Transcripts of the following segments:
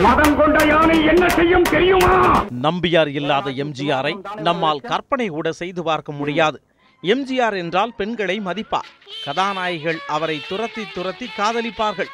மதம் கொண்ட யானை என்ன செய்யும் தெரியுமா? நம்பியார் இல்லாத எம்ஜிஆரை நம்மால் கற்பனை கூட செய்து பார்க்க முடியாது. எம்ஜிஆர் என்றால் பெண்களை மதிப்பார். கதாநாயகிகள் அவரை துரத்தி துரத்தி காதலிப்பார்கள்.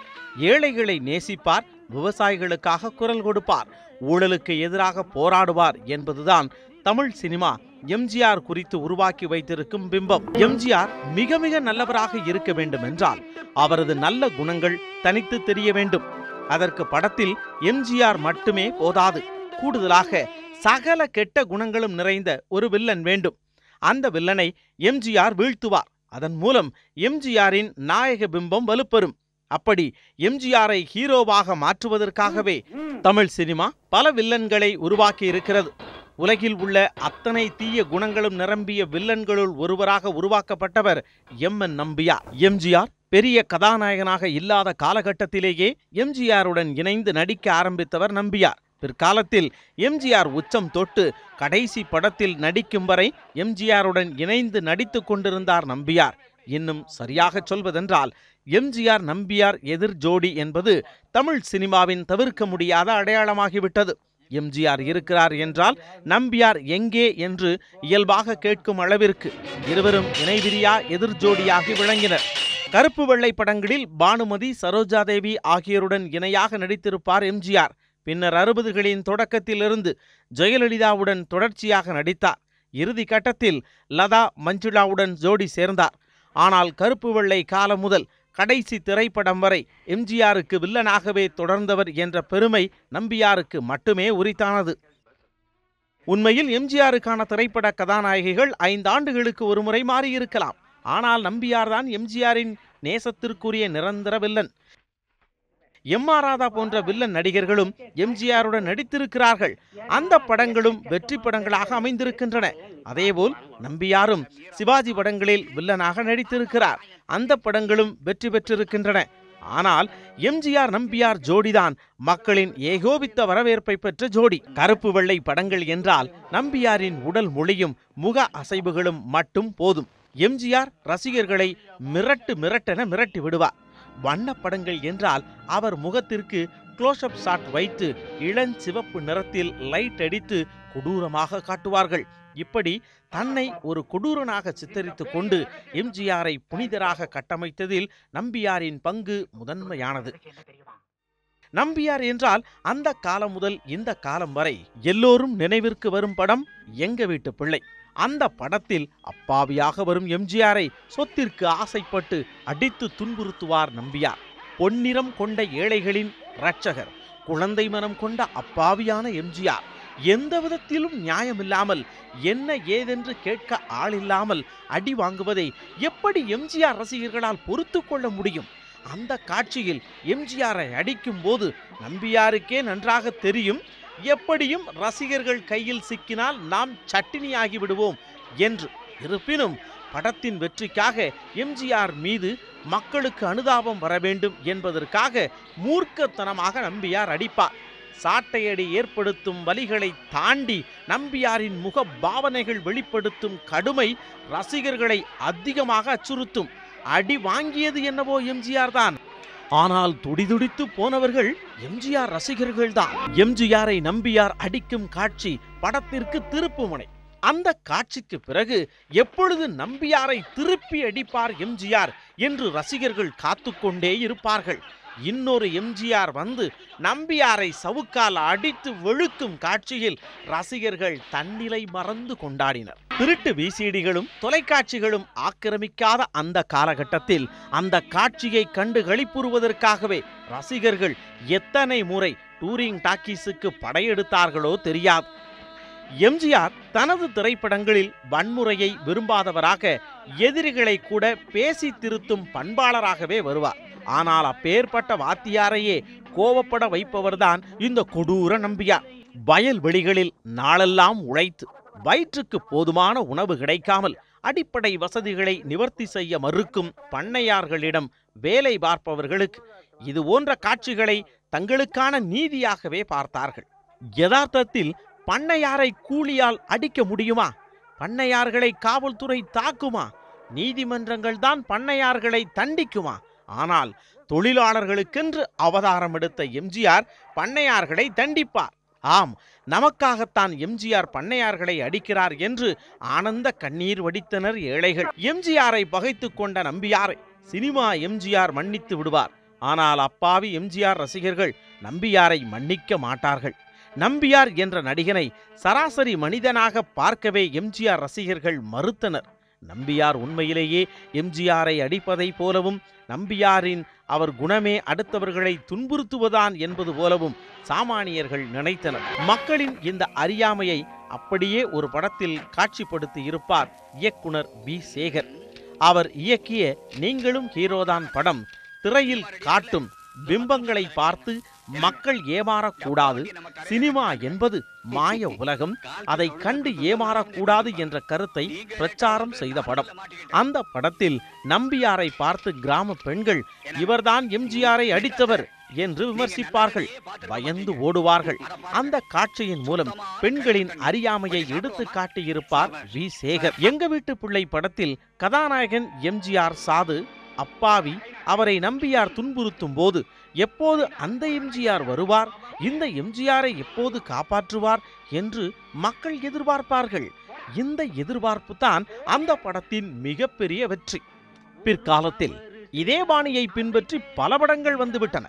ஏழைகளை நேசிப்பார். விவசாயிகளுக்காக குரல் கொடுப்பார். ஊழலுக்கு எதிராக போராடுவார் என்பதுதான் தமிழ் சினிமா எம்ஜிஆர் குறித்து உருவாக்கி வைத்திருக்கும் பிம்பம். எம்ஜிஆர் மிக மிக நல்லவராக இருக்க வேண்டும் என்றால் அவரது நல்ல குணங்கள் தனித்து தெரிய வேண்டும். அதற்கு படத்தில் எம்ஜிஆர் மட்டுமே போதாது. கூடுதலாக சகல கெட்ட குணங்களும் நிறைந்த ஒரு வில்லன் வேண்டும். அந்த வில்லனை எம்ஜிஆர் வீழ்த்துவார். அதன் மூலம் எம்ஜிஆரின் நாயக பிம்பம் வலுப்பெறும். அப்படி எம்ஜிஆரை ஹீரோவாக மாற்றுவதற்காகவே தமிழ் சினிமா பல வில்லன்களை உருவாக்கி இருக்கிறது. உலகில் உள்ள அத்தனை தீய குணங்களும் நிரம்பிய வில்லன்களுள் ஒருவராக உருவாக்கப்பட்டவர் எம்.என். நம்பியார். எம்ஜிஆர் பெரிய கதாநாயகனாக இல்லாத காலகட்டத்திலேயே எம்ஜிஆருடன் இணைந்து நடிக்க ஆரம்பித்தவர் நம்பியார். பிற்காலத்தில் எம்ஜிஆர் உச்சம் தொட்டு கடைசி படத்தில் நடிக்கும் வரை எம்ஜிஆருடன் இணைந்து நடித்து கொண்டிருந்தார் நம்பியார். இன்னும் சரியாக சொல்வதென்றால் எம்ஜிஆர் நம்பியார் எதிர் ஜோடி என்பது தமிழ் சினிமாவின் தவிர்க்க முடியாத அடையாளமாகிவிட்டது. எம்ஜிஆர் இருக்கிறார் என்றால் நம்பியார் எங்கே என்று இயல்பாக கேட்கும் அளவிற்கு இருவரும் இணைவிரியா எதிர் ஜோடியாகி விளங்கினர். கருப்பு வெள்ளை படங்களில் பானுமதி, சரோஜாதேவி ஆகியோருடன் இணையாக நடித்திருப்பார் எம்ஜிஆர். பின்னர் 60களின் தொடக்கத்திலிருந்து ஜெயலலிதாவுடன் தொடர்ச்சியாக நடித்தார். இறுதி கட்டத்தில் லதா, மஞ்சுளாவுடன் ஜோடி சேர்ந்தார். ஆனால் கருப்பு வெள்ளை காலம் முதல் கடைசி திரைப்படம் வரை எம்ஜிஆருக்கு வில்லனாகவே தொடர்ந்தவர் என்ற பெருமை நம்பியாருக்கு மட்டுமே உரித்தானது. உண்மையில் எம்ஜிஆருக்கான திரைப்பட கதாநாயகிகள் 5 ஆண்டுகளுக்கு ஒருமுறை மாறியிருக்கலாம். ஆனால் நம்பியார் தான் எம்ஜிஆரின் நேசத்திற்குரிய நிரந்தர வில்லன். எம்.ஆர். ராதா போன்ற வில்லன் நடிகர்களும் எம்ஜிஆருடன் நடித்திருக்கிறார்கள். அந்த படங்களும் வெற்றி படங்களாக அமைந்திருக்கின்றன. அதேபோல் நம்பியாரும் சிவாஜி படங்களில் வில்லனாக நடித்திருக்கிறார். அந்த படங்களும் வெற்றி பெற்றிருக்கின்றன. ஆனால் எம்ஜிஆர் நம்பியார் ஜோடிதான் மக்களின் ஏகோபித்த வரவேற்பை பெற்ற ஜோடி. கருப்பு வெள்ளை படங்கள் என்றால் நம்பியாரின் உடல் மொழியும் முக அசைவுகளும் மட்டும் போதும். எம்ஜிஆர் ரசிகர்களை மிரட்டென மிரட்டி விடுவார். வண்ண படங்கள் என்றால் அவர் முகத்திற்கு க்ளோஸ்அப் ஷாட் வைத்து இளஞ்சிவப்பு நிறத்தில் லைட் அடித்து கொடூரமாக காட்டுவார்கள். இப்படி தன்னை ஒரு கொடூரனாக சித்தரித்து கொண்டு எம்ஜிஆரை புனிதராக கட்டமைத்ததில் நம்பியாரின் பங்கு முதன்மையானது. நம்பியார் என்றால் அந்த காலம் முதல் இந்த காலம் வரை எல்லோரும் நினைவிற்கு வரும் படம் எங்க வீட்டு பிள்ளை. அந்த படத்தில் அப்பாவியாக வரும் எம்ஜிஆரை சொத்திற்கு ஆசைப்பட்டு அடித்து துன்புறுத்துவார் நம்பியார். பொன்னிறம் கொண்ட ஏழைகளின் இரட்சகர், குழந்தை மனம் கொண்ட அப்பாவியான எம்ஜிஆர் எந்த விதத்திலும் நியாயமில்லாமல் என்ன ஏதென்று கேட்க ஆளில்லாமல் அடி வாங்குவதை எப்படி எம்ஜிஆர் ரசிகர்களால் பொறுத்து கொள்ள முடியும்? அந்த காட்சியில் எம்ஜிஆரை அடிக்கும் போது நம்பியாருக்கே நன்றாக தெரியும், எப்படியும் ரசிகர்கள் கையில் சிக்கினால் நாம் சட்டினியாகி விடுவோம் என்று. இருப்பினும் படத்தின் வெற்றிக்காக எம்ஜிஆர் மீது மக்களுக்கு அனுதாபம் வர வேண்டும் என்பதற்காக மூர்க்கத்தனமாக நம்பியார் அடிப்பார். சாட்டையடி ஏற்படுத்தும் வலிகளை தாண்டி நம்பியாரின் முக பாவனைகள் வெளிப்படுத்தும் கடுமை ரசிகர்களை அதிகமாக அச்சுறுத்தும். அடி வாங்கியது என்னவோ எம்ஜிஆர் தான். ஆனால் துடிதுடித்து போனவர்கள் எம்ஜிஆர் ரசிகர்கள் தான். எம்ஜிஆரை நம்பியார் அடிக்கும் காட்சி படத்திற்கு திருப்புமுனை. அந்த காட்சிக்கு பிறகு எப்பொழுது நம்பியாரை திருப்பி அடிப்பார் எம்ஜிஆர் என்று ரசிகர்கள் காத்துக்கொண்டே இருப்பார்கள். இன்னொரு எம்ஜிஆர் வந்து நம்பியாரை சவுக்கால் அடித்து வெளுக்கும் காட்சியில் ரசிகர்கள் தன்னிலை மறந்து கொண்டாடினர். திருட்டு விசிடிகளும் தொலைக்காட்சிகளும் ஆக்கிரமிக்காத அந்த காலகட்டத்தில் அந்த காட்சியை கண்டு களிப்புறுவதற்காகவே ரசிகர்கள் எத்தனை முறை டூரிங் டாக்கீஸுக்கு படையெடுத்தார்களோ தெரியாது. எம்ஜிஆர் தனது திரைப்படங்களில் வன்முறையை விரும்பாதவராக, எதிரிகளை கூட பேசி திருத்தும் பண்பாளராகவே வருவார். ஆனால் அப்பேற்பட்ட வாத்தியாரையே கோவப்பட வைப்பவர்தான் இந்த கொடூர நம்பியார். வயல்வெளிகளில் நாளெல்லாம் உழைத்து வயிற்றுக்கு போதுமான உணவு கிடைக்காமல் அடிப்படை வசதிகளை நிவர்த்தி செய்ய மறுக்கும் பண்ணையார்களிடம் வேலை பார்ப்பவர்களுக்கு இது போன்ற காட்சிகளை தங்களுக்கான நீதியாகவே பார்த்தார்கள். யதார்த்தத்தில் பண்ணையாரை கூலியால் அடிக்க முடியுமா? பண்ணையார்களை காவல்துறை தாக்குமா? நீதிமன்றங்கள் தான் பண்ணையார்களை தண்டிக்குமா? ஆனால் தொழிலாளர்களுக்கென்று அவதாரம் எடுத்த எம்ஜிஆர் பண்ணையார்களை தண்டிப்பார். ஆம், நமக்காகத்தான் எம்ஜிஆர் பண்ணையார்களை அடிக்கிறார் என்று ஆனந்த கண்ணீர் வடித்தனர் ஏழைகள். எம்ஜிஆரை பகைத்துக் கொண்ட நம்பியாரை சினிமா எம்ஜிஆர் மன்னித்து விடுவார். ஆனால் அப்பாவி எம்ஜிஆர் ரசிகர்கள் நம்பியாரை மன்னிக்க மாட்டார்கள். நம்பியார் என்ற நடிகனை சராசரி மனிதனாக பார்க்கவே எம்ஜிஆர் ரசிகர்கள் மறுத்தனர். நம்பியார் உண்மையிலேயே எம்ஜிஆரை அடிப்பதை போலவும், நம்பியாரின் அவர் குணமே அடுத்தவர்களை துன்புறுத்துவதான் என்பது போலவும் சாமானியர்கள் நினைத்தனர். மக்களின் இந்த அறியாமையை அப்படியே ஒரு படத்தில் காட்சிப்படுத்தி இருப்பார் இயக்குனர் வி. சேகர். அவர் இயக்கிய நீங்களும் ஹீரோதான் படம் திரையில் காட்டும் பிம்பங்களை பார்த்து மக்கள் ஏமாறக்கூடாது, சினிமா என்பது மாய உலகம், அதை கண்டு ஏமாறக்கூடாது என்ற கருத்தை பிரச்சாரம் செய்த படம். அந்த படத்தில் நம்பியாரை பார்த்து கிராம பெண்கள் இவர்தான் எம்ஜிஆரை அடித்தவர் என்று விமர்சிப்பார்கள், பயந்து ஓடுவார்கள். அந்த காட்சியின் மூலம் பெண்களின் அறியாமையை எடுத்து காட்டியிருப்பார் வி. சேகர். எங்க வீட்டு பிள்ளை படத்தில் கதாநாயகன் எம்ஜிஆர் சாது அப்பாவி, அவரை நம்பியார் துன்புறுத்தும் போது எப்போது அந்த எம்ஜிஆர் வருவார், இந்த எம்ஜிஆரை எப்போது காப்பாற்றுவார் என்று மக்கள் எதிர்பார்ப்பார்கள். இந்த எதிர்பார்ப்பு தான் அந்த படத்தின் மிகப்பெரிய வெற்றி. பிற்காலத்தில் இதே பாணியை பின்பற்றி பல படங்கள் வந்துவிட்டன.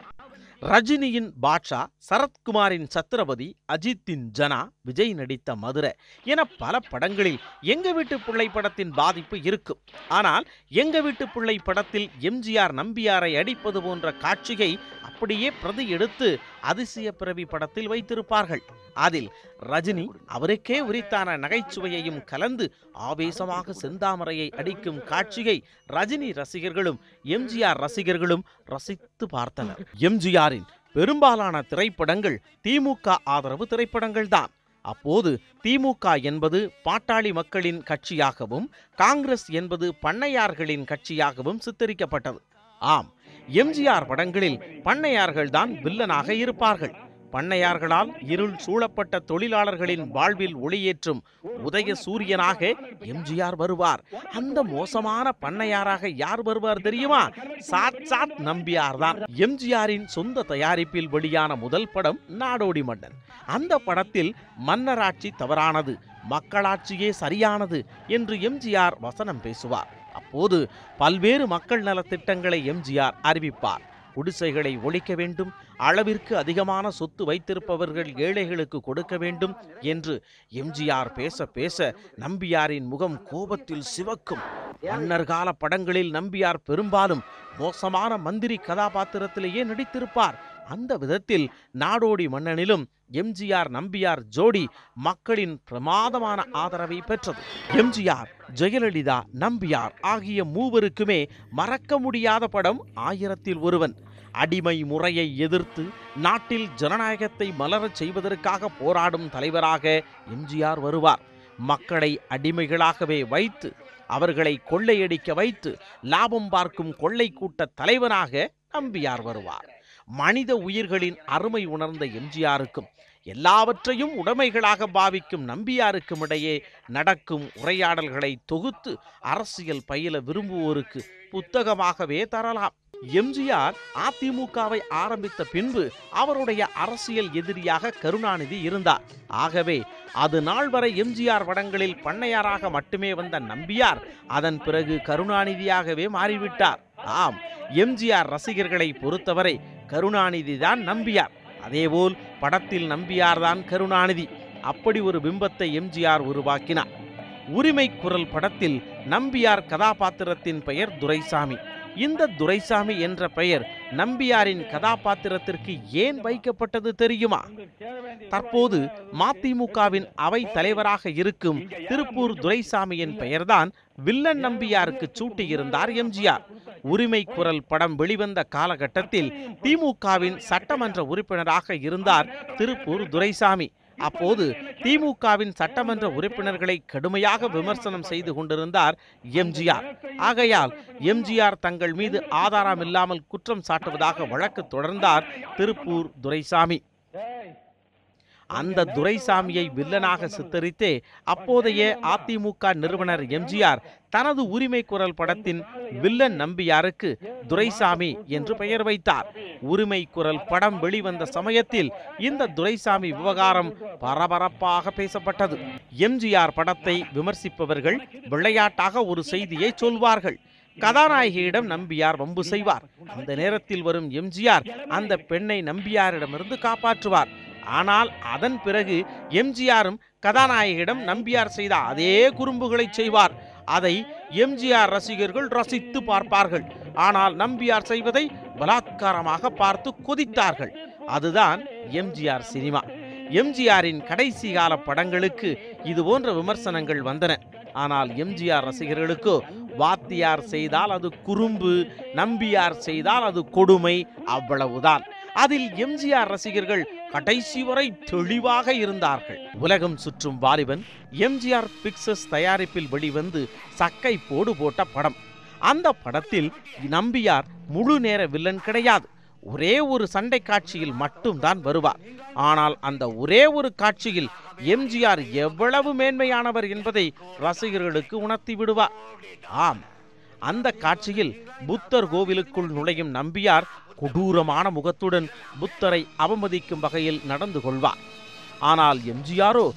ரஜினியின் பாட்ஷா, சரத்குமாரின் சத்ரபதி, அஜித்தின் ஜனா, விஜய் நடித்த மதுரை என பல படங்களில் எங்க வீட்டு பிள்ளை படத்தின் பாதிப்பு இருக்கும். ஆனால் எங்க வீட்டு பிள்ளை படத்தில் எம்ஜிஆர் நம்பியாரை அடிப்பது போன்ற காட்சியை அப்படியே பிரதி எடுத்து அதிசய பிறவி படத்தில் வைத்திருப்பார்கள். அதில் ரஜினி அவருக்கே உரித்தான நகைச்சுவையையும் கலந்து ஆவேசமாக செந்தாமரையை அடிக்கும் காட்சியை ரஜினி ரசிகர்களும் எம்ஜிஆர் ரசிகர்களும் ரசித்து பார்த்தனர். எம்ஜிஆரின் பெரும்பாலான திரைப்படங்கள் திமுக ஆதரவு திரைப்படங்கள் தான். அப்போது திமுக என்பது பாட்டாளி மக்களின் கட்சியாகவும், காங்கிரஸ் என்பது பண்ணையார்களின் கட்சியாகவும் சித்தரிக்கப்பட்டது. ஆம், எம்ஜிஆர் படங்களில் பண்ணையார்கள் தான் வில்லனாக இருப்பார்கள். பண்ணையார்களால் இருள் சூழப்பட்ட தொழிலாளர்களின் வாழ்வில் ஒளியேற்றும் உதய சூரியனாக எம்ஜிஆர் வருவார். அந்த மோசமான பண்ணையாராக யார் வருவார் தெரியுமா? சாட்சாத் நம்பியார் தான். எம்ஜிஆரின் சொந்த தயாரிப்பில் வெளியான முதல் படம் நாடோடி மன்னன். அந்த படத்தில் மன்னராட்சி தவறானது, மக்களாட்சியே சரியானது என்று எம்ஜிஆர் வசனம் பேசுவார். அப்போது பல்வேறு மக்கள் நலத்திட்டங்களை எம்ஜிஆர் அறிவிப்பார். குடிசைகளை ஒழிக்க வேண்டும், அளவிற்கு அதிகமான சொத்து வைத்திருப்பவர்கள் ஏழைகளுக்கு கொடுக்க வேண்டும் என்று எம்ஜிஆர் பேச பேச நம்பியாரின் முகம் கோபத்தில் சிவக்கும். மன்னர் கால படங்களில் நம்பியார் பெரும்பாலும் மோசமான மந்திரி கதாபாத்திரத்திலேயே நடித்திருப்பார். அந்த விதத்தில் நாடோடி மன்னனிலும் எம்ஜிஆர் நம்பியார் ஜோடி மக்களின் பிரமாதமான ஆதரவை பெற்றது. எம்ஜிஆர், ஜெயலலிதா, நம்பியார் ஆகிய மூவருக்குமே மறக்க முடியாத படம் 1000ல் ஒருவன். அடிமை முறையை எதிர்த்து நாட்டில் ஜனநாயகத்தை மலரச் செய்வதற்காக போராடும் தலைவராக எம்ஜிஆர் வருவார். மக்களை அடிமைகளாகவே வைத்து அவர்களை கொள்ளையடிக்க வைத்து லாபம் பார்க்கும் கொள்ளை கூட்ட தலைவனாக நம்பியார் வருவார். மனித உயிர்களின் அருமை உணர்ந்த எம்ஜிஆருக்கும் எல்லாவற்றையும் உடைமைகளாக பாவிக்கும் நம்பியாருக்கும் இடையே நடக்கும் உரையாடல்களை தொகுத்து அரசியல் பயில விரும்புவோருக்கு புத்தகமாகவே தரலாம். எம்ஜிஆர் அதிமுகவை ஆரம்பித்த பின்பு அவருடைய அரசியல் எதிரியாக கருணாநிதி இருந்தார். ஆகவே அது நாள் வரை எம்ஜிஆர் படங்களில் பண்ணையாராக மட்டுமே வந்த நம்பியார் அதன் பிறகு கருணாநிதியாகவே மாறிவிட்டார். ஆம், எம்ஜிஆர் ரசிகர்களை பொறுத்தவரை கருணாநிதி தான் நம்பியார், அதேபோல் படத்தில் நம்பியார் தான் கருணாநிதி. அப்படி ஒரு பிம்பத்தை எம்ஜிஆர் உருவாக்கினார். உரிமை குரல் படத்தில் நம்பியார் கதாபாத்திரத்தின் பெயர் துரைசாமி. இந்த துரைசாமி என்ற பெயர் நம்பியாரின் கதாபாத்திரத்திற்கு ஏன் வைக்கப்பட்டது தெரியுமா? தற்போது மதிமுகவின் அவை தலைவராக இருக்கும் திருப்பூர் துரைசாமியின் பெயர்தான் வில்லன் நம்பியாருக்கு சூட்டியிருந்தார் எம்ஜிஆர். உரிமை குரல் படம் வெளிவந்த காலகட்டத்தில் திமுகவின் சட்டமன்ற உறுப்பினராக இருந்தார் திருப்பூர் துரைசாமி. அப்போது திமுகவின் சட்டமன்ற உறுப்பினர்களை கடுமையாக விமர்சனம் செய்து கொண்டிருந்தார் எம்ஜிஆர். ஆகையால் எம்ஜிஆர் தங்கள் மீது ஆதாரம் இல்லாமல் குற்றம் சாட்டுவதாக வழக்கு தொடர்ந்தார் திருப்பூர் துரைசாமி. அந்த துரைசாமியை வில்லனாக சித்தரித்தே அப்போதைய அதிமுக நிறுவனர் எம்ஜிஆர் தனது உரிமை குரல் படத்தின் வில்லன் நம்பியாருக்கு துரைசாமி என்று பெயர் வைத்தார். உரிமை குரல் படம் வெளிவந்த சமயத்தில் இந்த துரைசாமி விவகாரம் பரபரப்பாக பேசப்பட்டது. எம்ஜிஆர் படத்தை விமர்சிப்பவர்கள் விளையாட்டாக ஒரு செய்தியை சொல்வார்கள். கதாநாயகியிடம் நம்பியார் வம்பு செய்வார். அந்த நேரத்தில் வரும் எம்ஜிஆர் அந்த பெண்ணை நம்பியாரிடமிருந்து காப்பாற்றுவார். ஆனால் அதன் பிறகு எம்ஜிஆரும் கதாநாயகியிடம் நம்பியார் செய்த அதே குறும்புகளை செய்வார். அதை எம்ஜிஆர் ரசிகர்கள் ரசித்து பார்ப்பார்கள். ஆனால் நம்பியார் செய்வதை பலாத்காரமாக பார்த்து கொதித்தார்கள். அதுதான் எம்ஜிஆர் சினிமா. எம்ஜிஆரின் கடைசி கால படங்களுக்கு இது போன்ற விமர்சனங்கள் வந்தன. ஆனால் எம்ஜிஆர் ரசிகர்களுக்கு வாத்தியார் செய்தால் அது குறும்பு, நம்பியார் செய்தால் அது கொடுமை, அவ்வளவுதான். அதில் எம்ஜிஆர் ரசிகர்கள் கடைசி வரை தெளிவாக இருந்தார்கள். உலகம் சுற்றும் வாலிபன் எம்ஜிஆர் பிக்சர்ஸ் தயாரிப்பில் வெளிவந்து சக்கை போடு போட்ட படம். அந்த படத்தில் நம்பியார் முழு நேர வில்லன் கிடையாது. ஒரே ஒரு சண்டை காட்சியில் மட்டும்தான் வருவார். ஆனால் அந்த ஒரே ஒரு காட்சியில் எம்ஜிஆர் எவ்வளவு மேன்மையானவர் என்பதை ரசிகர்களுக்கு உணர்த்தி விடுவார். ஆம், அந்த காட்சியில் புத்தர் கோவிலுக்குள் நுழையும் நம்பியார் கொடூரமான முகத்துடன் புத்தரை அவமதிக்கும் வகையில் நடந்து கொள்வார். ஆனால் எம்ஜிஆரோ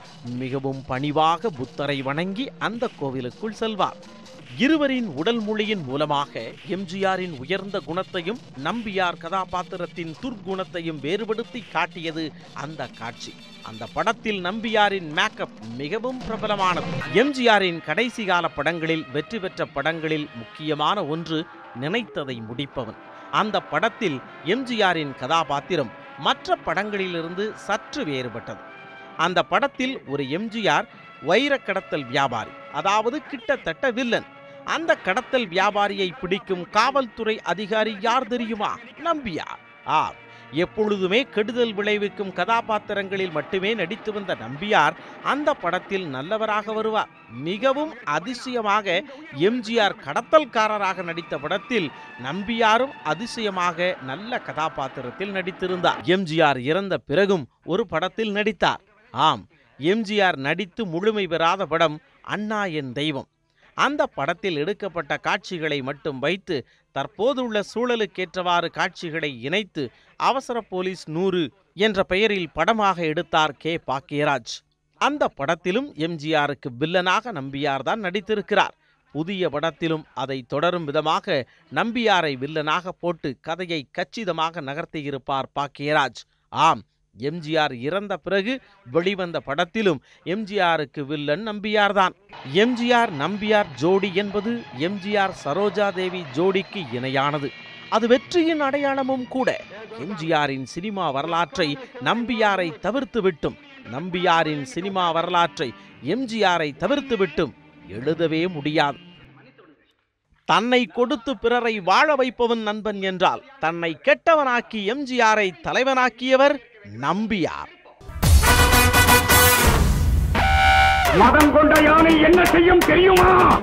மிகவும் பணிவாக புத்தரை வணங்கி அந்த கோவிலுக்குள் செல்வார். இருவரின் உடல் மொழியின் மூலமாக எம்ஜிஆரின் உயர்ந்த குணத்தையும் நம்பியார் கதாபாத்திரத்தின் துர்க்குணத்தையும் வேறுபடுத்தி காட்டியது அந்த காட்சி. அந்த படத்தில் நம்பியாரின் மேக்கப் மிகவும் பிரபலமானது. எம்ஜிஆரின் கடைசி கால படங்களில் வெற்றி பெற்ற படங்களில் முக்கியமான ஒன்று நினைத்ததை முடிப்பவன். அந்த படத்தில் எம்ஜிஆரின் கதாபாத்திரம் மற்ற படங்களிலிருந்து சற்று வேறுபட்டது. அந்த படத்தில் ஒரு எம்ஜிஆர் வைர கடத்தல் வியாபாரி, அதாவது கிட்டத்தட்ட வில்லன். அந்த கடத்தல் வியாபாரியை பிடிக்கும் காவல்துறை அதிகாரி யார் தெரியுமா? நம்பியார். எப்பொழுதுமே கெடுதல் விளைவிக்கும் கதாபாத்திரங்களில் மட்டுமே நடித்து வந்த நம்பியார் அந்த படத்தில் நல்லவராக வருவார். மிகவும் அதிசயமாக எம்ஜிஆர் கடத்தல்காரராக நடித்த படத்தில் நம்பியாரும் அதிசயமாக நல்ல கதாபாத்திரத்தில் நடித்திருந்தார். எம்ஜிஆர் இறந்த பிறகும் ஒரு படத்தில் நடித்தார். ஆம், எம்ஜிஆர் நடித்து முழுமை பெறாத படம் அண்ணா என் தெய்வம். அந்த படத்தில் எடுக்கப்பட்ட காட்சிகளை மட்டும் வைத்து தற்போதுள்ள சூழலுக்கேற்றவாறு காட்சிகளை இணைத்து அவசர போலீஸ் 100 என்ற பெயரில் படமாக எடுத்தார் கே. பாக்கியராஜ். அந்த படத்திலும் எம்ஜிஆருக்கு வில்லனாக நம்பியார் தான் நடித்திருக்கிறார். புதிய படத்திலும் அதை தொடரும் விதமாக நம்பியாரை வில்லனாக போட்டு கதையை கச்சிதமாக நகர்த்தியிருப்பார் பாக்கியராஜ். ஆம், எம்ஜிஆர் இறந்த பிறகு வெளிவந்த படத்திலும் எம்ஜிஆருக்கு வில்லன் நம்பியார் தான். எம்ஜிஆர் நம்பியார் ஜோடி என்பது எம்ஜிஆர் சரோஜா தேவி ஜோடிக்கு இணையானது. அது வெற்றியின் அடையாளமும் கூட. எம்ஜிஆரின் சினிமா வரலாற்றை நம்பியாரை தவிர்த்து விட்டும், நம்பியாரின் சினிமா வரலாற்றை எம்ஜிஆரை தவிர்த்து விட்டும் எழுதவே முடியாது. தன்னை கொடுத்து பிறரை வாழ வைப்பவன் நண்பன் என்றால் தன்னை கெட்டவனாக்கி எம்ஜிஆரை தலைவனாக்கியவர் நம்பியார். மதம் கொண்ட யானை என்ன செய்யும் தெரியுமா?